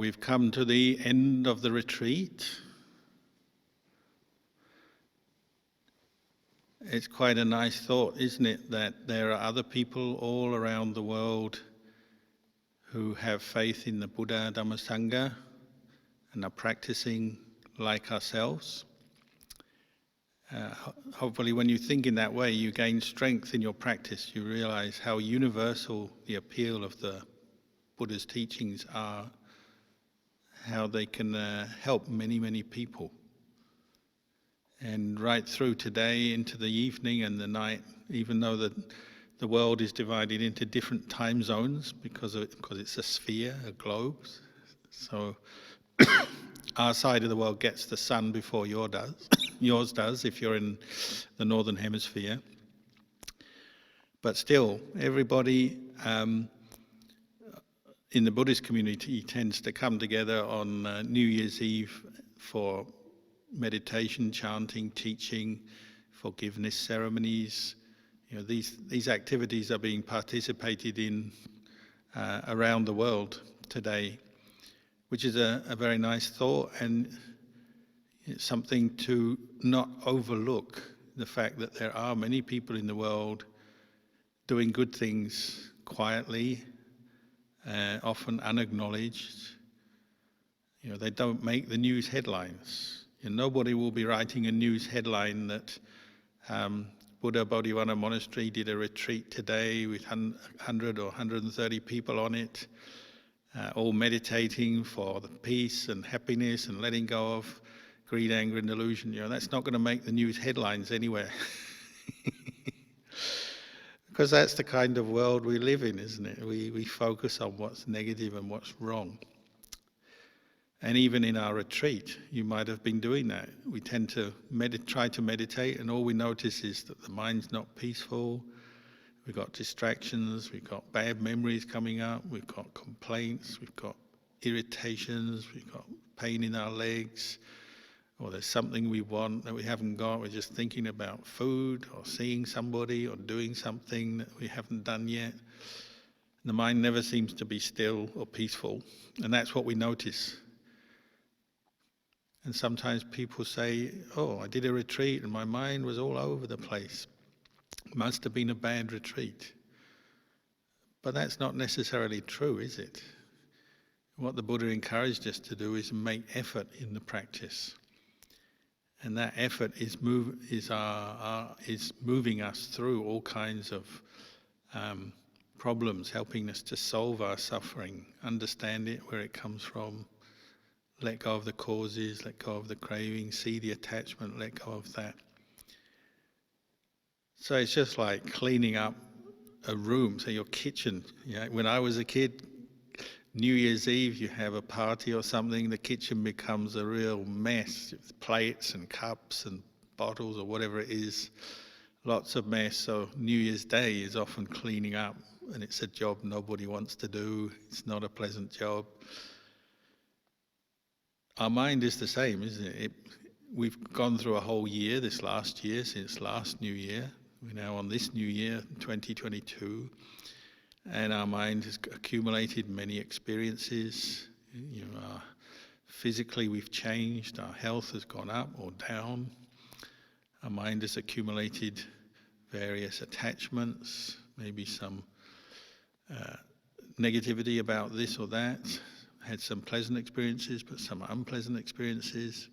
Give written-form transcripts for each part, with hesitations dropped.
we've come to the end of the retreat. It's quite a nice thought, isn't it, that there are other people all around the world who have faith in the Buddha, Dhamma, Sangha and are practicing like ourselves. Hopefully when you think in that way, you gain strength in your practice. You realize how universal the appeal of the Buddha's teachings are, how they can help many, many people. And right through today into the evening and the night, even though the world is divided into different time zones because it's a sphere, a globe. So our side of the world gets the sun before yours does if you're in the northern hemisphere. But still, everybody in the Buddhist community tends to come together on New Year's Eve for meditation, chanting, teaching, forgiveness ceremonies. You know, these activities are being participated in around the world today, which is a very nice thought, and it's something to not overlook, the fact that there are many people in the world doing good things quietly, often unacknowledged. You know, they don't make the news headlines. And nobody will be writing a news headline that Buddha Bodhivana Monastery did a retreat today with 100 or 130 people on it, all meditating for the peace and happiness and letting go of greed, anger and delusion. You know, that's not going to make the news headlines anywhere. Because that's the kind of world we live in, isn't it? We focus on what's negative and what's wrong. And even in our retreat, you might have been doing that. We tend to try to meditate, and all we notice is that the mind's not peaceful. We've got distractions, we've got bad memories coming up, we've got complaints, we've got irritations, we've got pain in our legs, or there's something we want that we haven't got. We're just thinking about food or seeing somebody or doing something that we haven't done yet. The mind never seems to be still or peaceful, and that's what we notice. And sometimes people say, oh, I did a retreat and my mind was all over the place. Must have been a bad retreat. But that's not necessarily true, is it? What the Buddha encouraged us to do is make effort in the practice. And that effort is moving us through all kinds of problems, helping us to solve our suffering, understand it, where it comes from, let go of the causes, let go of the craving, see the attachment, let go of that. So it's just like cleaning up a room, so your kitchen. You know, when I was a kid, New Year's Eve, you have a party or something, the kitchen becomes a real mess. Plates and cups and bottles or whatever it is, lots of mess. So New Year's Day is often cleaning up, and it's a job nobody wants to do. It's not a pleasant job. Our mind is the same, isn't it? We've gone through a whole year, this last year, since last New Year. We're now on this New Year, 2022, and our mind has accumulated many experiences. You know, physically we've changed, our health has gone up or down. Our mind has accumulated various attachments, maybe some negativity about this or that. Had some pleasant experiences, but some unpleasant experiences.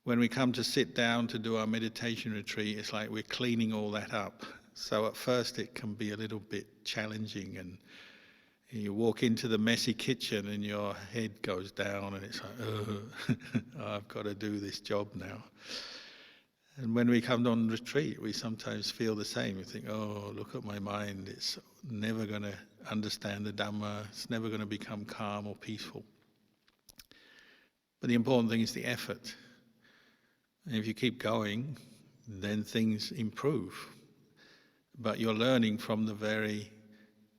When we come to sit down to do our meditation retreat, it's like we're cleaning all that up. So at first it can be a little bit challenging, and you walk into the messy kitchen and your head goes down and it's like, oh, I've got to do this job now. And when we come on retreat, we sometimes feel the same. We think, oh, look at my mind, it's never going to understand the Dhamma, it's never going to become calm or peaceful. But the important thing is the effort. And if you keep going, then things improve. But you're learning from the very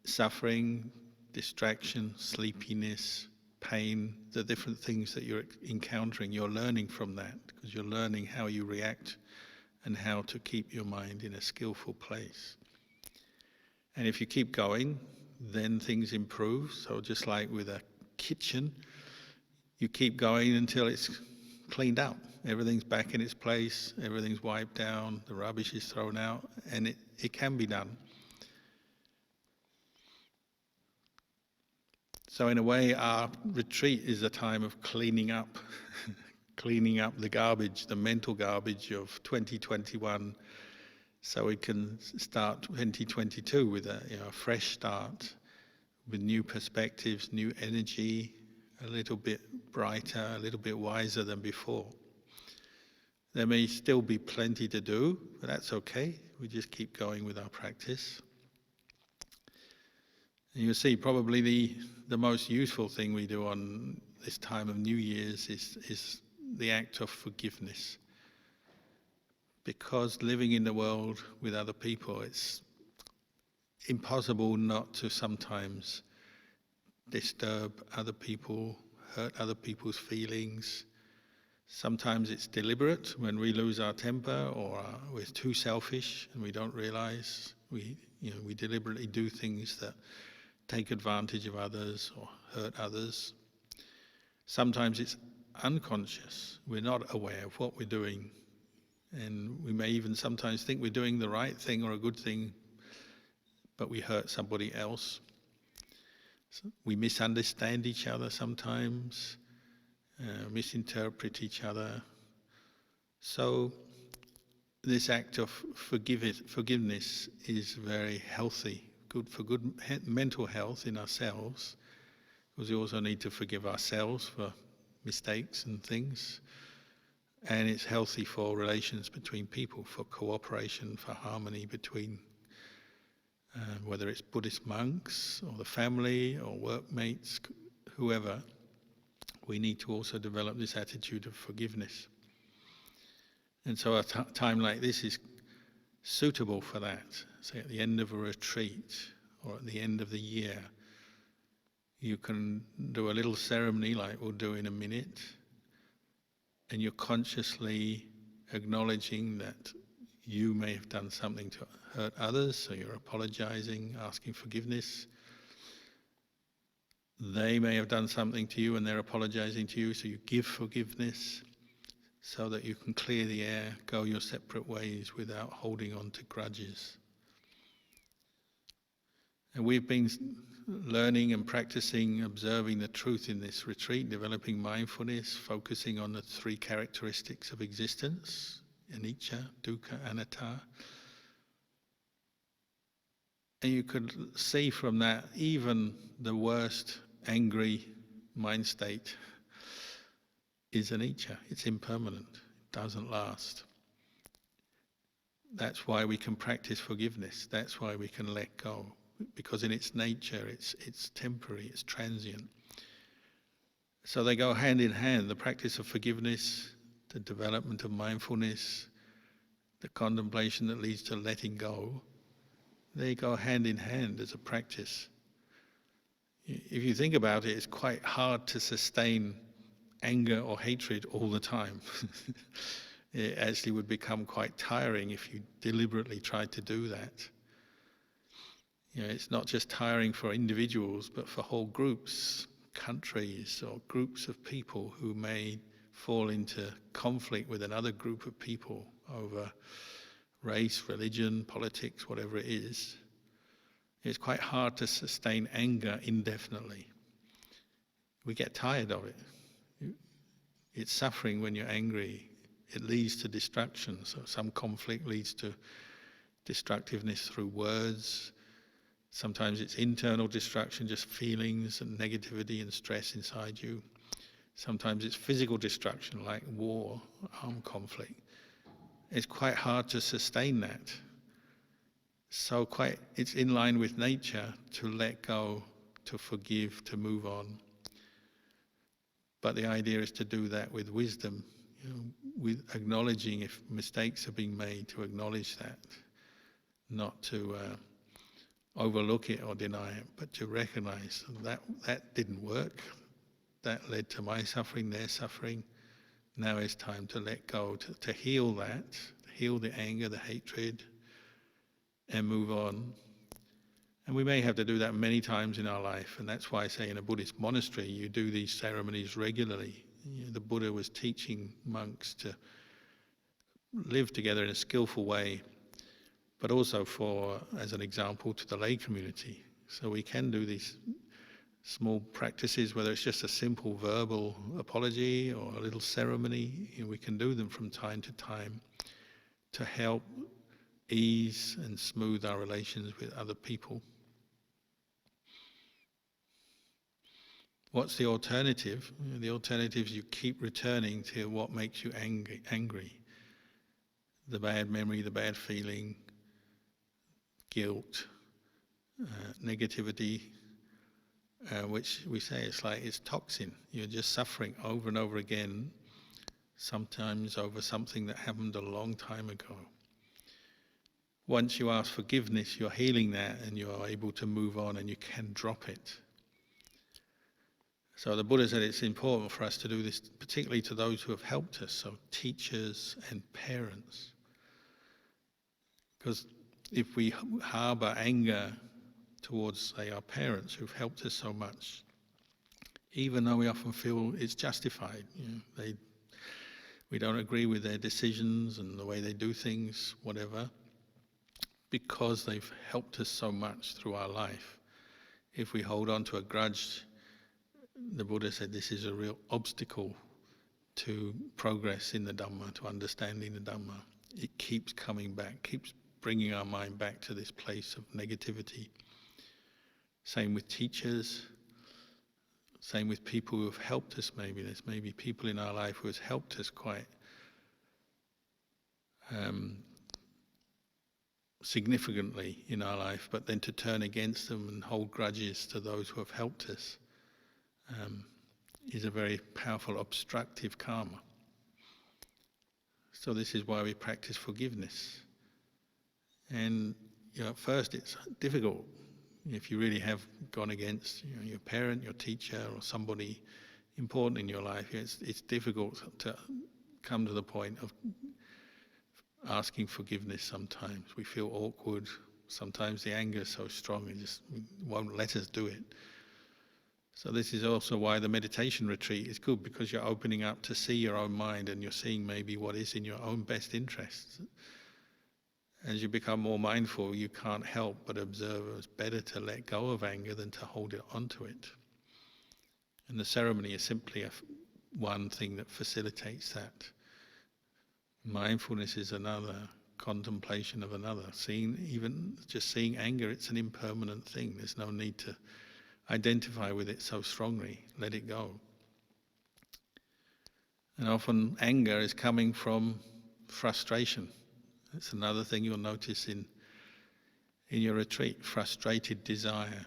suffering, distraction, sleepiness, pain, the different things that you're encountering. You're learning from that because you're learning how you react and how to keep your mind in a skillful place. And if you keep going, then things improve. So just like with a kitchen, you keep going until it's cleaned up. Everything's back in its place, everything's wiped down, the rubbish is thrown out, and it can be done. So in a way, our retreat is a time of cleaning up, cleaning up the garbage, the mental garbage of 2021, so we can start 2022 with a fresh start, with new perspectives, new energy, a little bit brighter, a little bit wiser than before. There may still be plenty to do, but that's okay. We just keep going with our practice. And you'll see probably the most useful thing we do on this time of New Year's is the act of forgiveness. Because living in the world with other people, it's impossible not to sometimes disturb other people, hurt other people's feelings. Sometimes it's deliberate when we lose our temper or we're too selfish and we don't realize. We deliberately do things that take advantage of others or hurt others. Sometimes it's unconscious. We're not aware of what we're doing. And we may even sometimes think we're doing the right thing or a good thing, but we hurt somebody else. So we misunderstand each other sometimes, misinterpret each other. So this act of forgiveness is very healthy, good for good mental health in ourselves, because we also need to forgive ourselves for mistakes and things. And it's healthy for relations between people, for cooperation, for harmony between whether it's Buddhist monks or the family or workmates, whoever. We need to also develop this attitude of forgiveness. And so a time like this is suitable for that. Say at the end of a retreat or at the end of the year, you can do a little ceremony like we'll do in a minute, and you're consciously acknowledging that you may have done something to hurt others, so you're apologizing, asking forgiveness. They may have done something to you and they're apologizing to you, so you give forgiveness so that you can clear the air, go your separate ways without holding on to grudges. And we've been learning and practicing, observing the truth in this retreat, developing mindfulness, focusing on the three characteristics of existence, anicca, dukkha, anatta. And you could see from that even the worst angry mind state is anicca. It's impermanent. It doesn't last. That's why we can practice forgiveness. That's why we can let go. Because in its nature, it's temporary, it's transient. So they go hand in hand, the practice of forgiveness, the development of mindfulness, the contemplation that leads to letting go. They go hand in hand as a practice. If you think about it, it's quite hard to sustain anger or hatred all the time. It actually would become quite tiring if you deliberately tried to do that. It's not just tiring for individuals, but for whole groups, countries, or groups of people who may fall into conflict with another group of people over race, religion, politics, whatever it is. It's quite hard to sustain anger indefinitely. We get tired of it. It's suffering when you're angry. It leads to destruction. So some conflict leads to destructiveness through words. Sometimes it's internal destruction, just feelings and negativity and stress inside you. Sometimes it's physical destruction, like war, armed conflict. It's quite hard to sustain that. So it's in line with nature to let go, to forgive, to move on. But the idea is to do that with wisdom, with acknowledging if mistakes are being made, to acknowledge that, not to overlook it or deny it, but to recognize that didn't work. That led to my suffering, their suffering. Now it's time to let go, to heal that, heal the anger, the hatred, and move on. And we may have to do that many times in our life, and that's why I say in a Buddhist monastery you do these ceremonies regularly. The Buddha was teaching monks to live together in a skillful way, but also as an example to the lay community. So we can do these small practices, whether it's just a simple verbal apology or a little ceremony. We can do them from time to time to help ease and smooth our relations with other people. What's the alternative? The alternative is you keep returning to what makes you angry. The bad memory, the bad feeling, guilt, negativity, which we say it's toxin. You're just suffering over and over again, sometimes over something that happened a long time ago. Once you ask forgiveness, you're healing that and you're able to move on and you can drop it. So the Buddha said it's important for us to do this, particularly to those who have helped us, so teachers and parents. Because if we harbour anger towards, say, our parents who've helped us so much, even though we often feel it's justified, we don't agree with their decisions and the way they do things, whatever, because they've helped us so much through our life. If we hold on to a grudge, the Buddha said this is a real obstacle to progress in the Dhamma, to understanding the Dhamma. It keeps coming back, keeps bringing our mind back to this place of negativity. Same with teachers, same with people who have helped us maybe. There's maybe people in our life who has helped us quite significantly in our life, but then to turn against them and hold grudges to those who have helped us is a very powerful obstructive karma. So this is why we practice forgiveness. And at first it's difficult. If you really have gone against your parent, your teacher, or somebody important in your life, it's difficult to come to the point of asking forgiveness sometimes. We feel awkward. Sometimes the anger is so strong it just won't let us do it. So this is also why the meditation retreat is good, because you're opening up to see your own mind and you're seeing maybe what is in your own best interests. As you become more mindful, you can't help but observe it's better to let go of anger than to hold it onto it. And the ceremony is simply one thing that facilitates that. Mindfulness is another, contemplation of another. Even just seeing anger, it's an impermanent thing. There's no need to identify with it so strongly. Let it go. And often anger is coming from frustration. That's another thing you'll notice in your retreat, frustrated desire.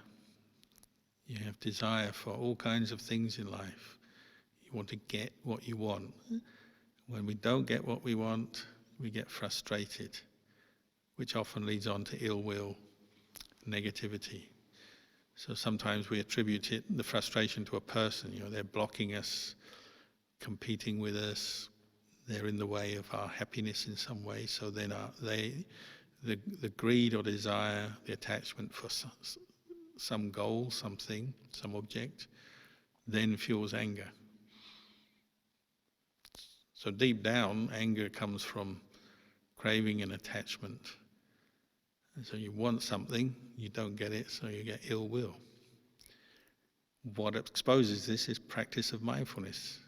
You have desire for all kinds of things in life. You want to get what you want. When we don't get what we want, we get frustrated, which often leads on to ill will, negativity. So sometimes we attribute the frustration to a person. They're blocking us, competing with us. They're in the way of our happiness in some way. So then the greed or desire, the attachment for some goal, something, some object, then fuels anger. So deep down, anger comes from craving and attachment. And so you want something, you don't get it, so you get ill will. What exposes this is practice of mindfulness.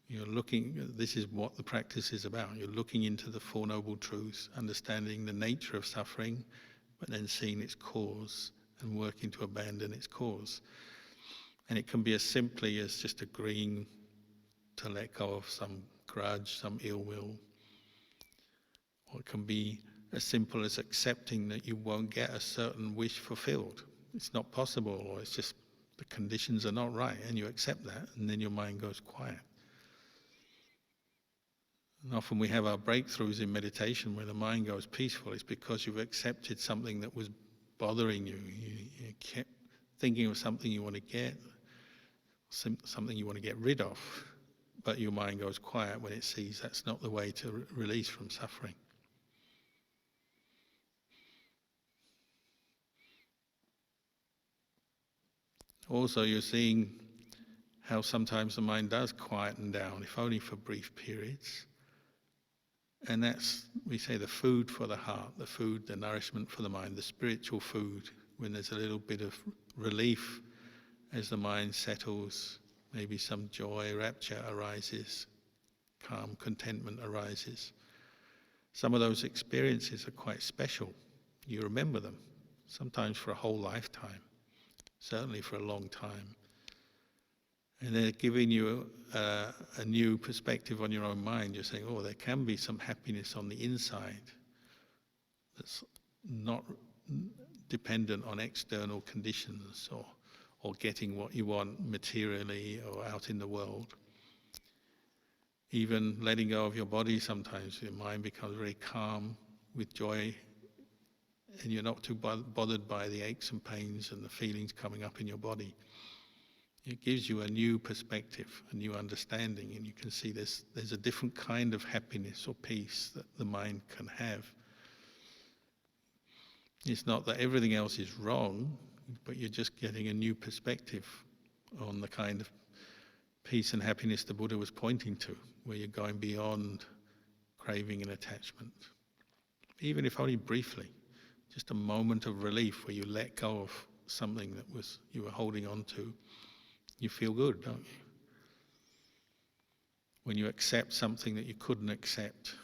This is what the practice is about. You're looking into the Four Noble Truths, understanding the nature of suffering, but then seeing its cause and working to abandon its cause. And it can be as simply as just agreeing to let go of some grudge, some ill will. Or it can be as simple as accepting that you won't get a certain wish fulfilled. It's not possible, or it's just the conditions are not right, and you accept that, and then your mind goes quiet. And often we have our breakthroughs in meditation where the mind goes peaceful. It's because you've accepted something that was bothering you. You kept thinking of something you want to get, something you want to get rid of, but your mind goes quiet when it sees that's not the way to release from suffering. Also, you're seeing how sometimes the mind does quieten down, if only for brief periods. And that's, we say, the food for the heart, the food, the nourishment for the mind, the spiritual food, when there's a little bit of relief as the mind settles, maybe some joy, rapture arises, calm, contentment arises. Some of those experiences are quite special. You remember them, sometimes for a whole lifetime, certainly for a long time. And they're giving you a new perspective on your own mind. You're saying, oh, there can be some happiness on the inside that's not dependent on external conditions or getting what you want materially or out in the world. Even letting go of your body sometimes, your mind becomes very calm with joy, and you're not too bothered by the aches and pains and the feelings coming up in your body. It gives you a new perspective, a new understanding, and you can see there's a different kind of happiness or peace that the mind can have. It's not that everything else is wrong, but you're just getting a new perspective on the kind of peace and happiness the Buddha was pointing to, where you're going beyond craving and attachment. Even if only briefly, just a moment of relief where you let go of something that you were holding on to. You feel good, don't you? When you accept something that you couldn't accept,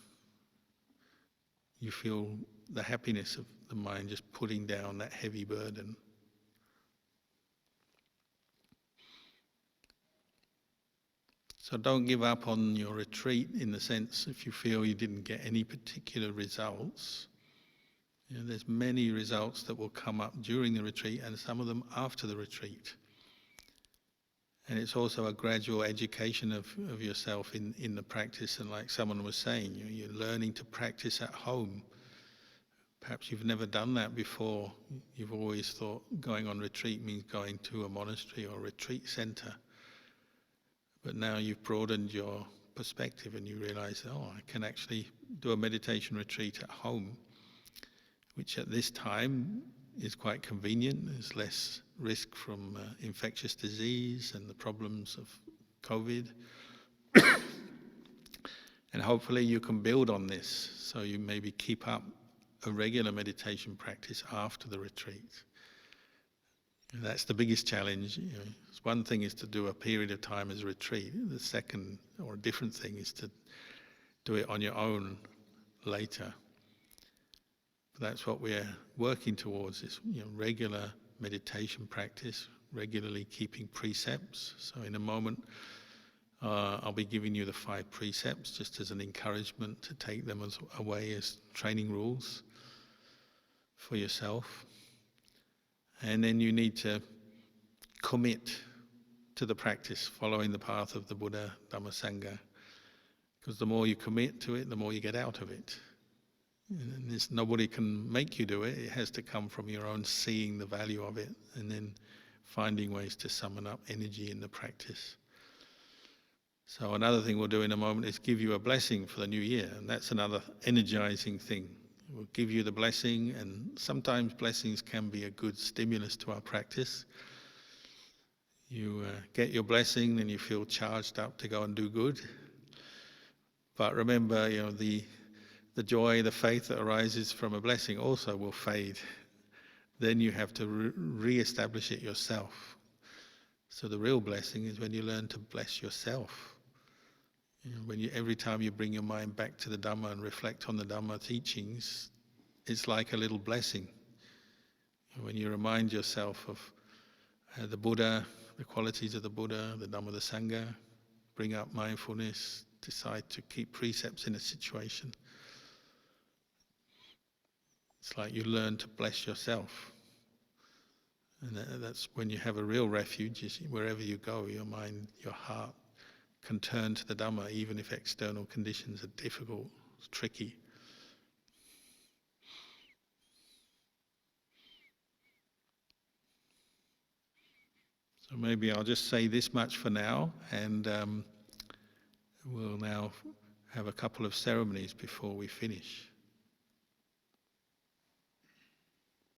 you feel the happiness of the mind just putting down that heavy burden. So don't give up on your retreat in the sense if you feel you didn't get any particular results. You know, there's many results that will come up during the retreat and some of them after the retreat. And it's also a gradual education of yourself in the practice. And like someone was saying, you're learning to practice at home. Perhaps you've never done that before. You've always thought going on retreat means going to a monastery or a retreat center. But now you've broadened your perspective and you realize, oh, I can actually do a meditation retreat at home, which at this time is quite convenient. There's less risk from infectious disease and the problems of COVID. And hopefully you can build on this, so you maybe keep up a regular meditation practice after the retreat. And that's the biggest challenge. You know, one thing is to do a period of time as a retreat. The second, or a different thing, is to do it on your own later. That's what we're working towards, is regular meditation practice, regularly keeping precepts. So in a moment, I'll be giving you the 5 precepts just as an encouragement to take them away as training rules for yourself. And then you need to commit to the practice, following the path of the Buddha, Dhamma, Sangha. Because the more you commit to it, the more you get out of it. And nobody can make you do it. It has to come from your own seeing the value of it and then finding ways to summon up energy in the practice. So another thing we'll do in a moment is give you a blessing for the new year. And that's another energizing thing. We'll give you the blessing, and sometimes blessings can be a good stimulus to our practice. You get your blessing, then you feel charged up to go and do good. But remember, the joy, the faith that arises from a blessing also will fade. Then you have to re-establish it yourself. So the real blessing is when you learn to bless yourself. When every time you bring your mind back to the Dhamma and reflect on the Dhamma teachings, it's like a little blessing. When you remind yourself of the Buddha, the qualities of the Buddha, the Dhamma, the Sangha, bring up mindfulness, decide to keep precepts in a situation. It's like you learn to bless yourself. And that's when you have a real refuge. Wherever you go, your mind, your heart can turn to the Dhamma, even if external conditions are difficult, tricky. So maybe I'll just say this much for now, and we'll now have a couple of ceremonies before we finish.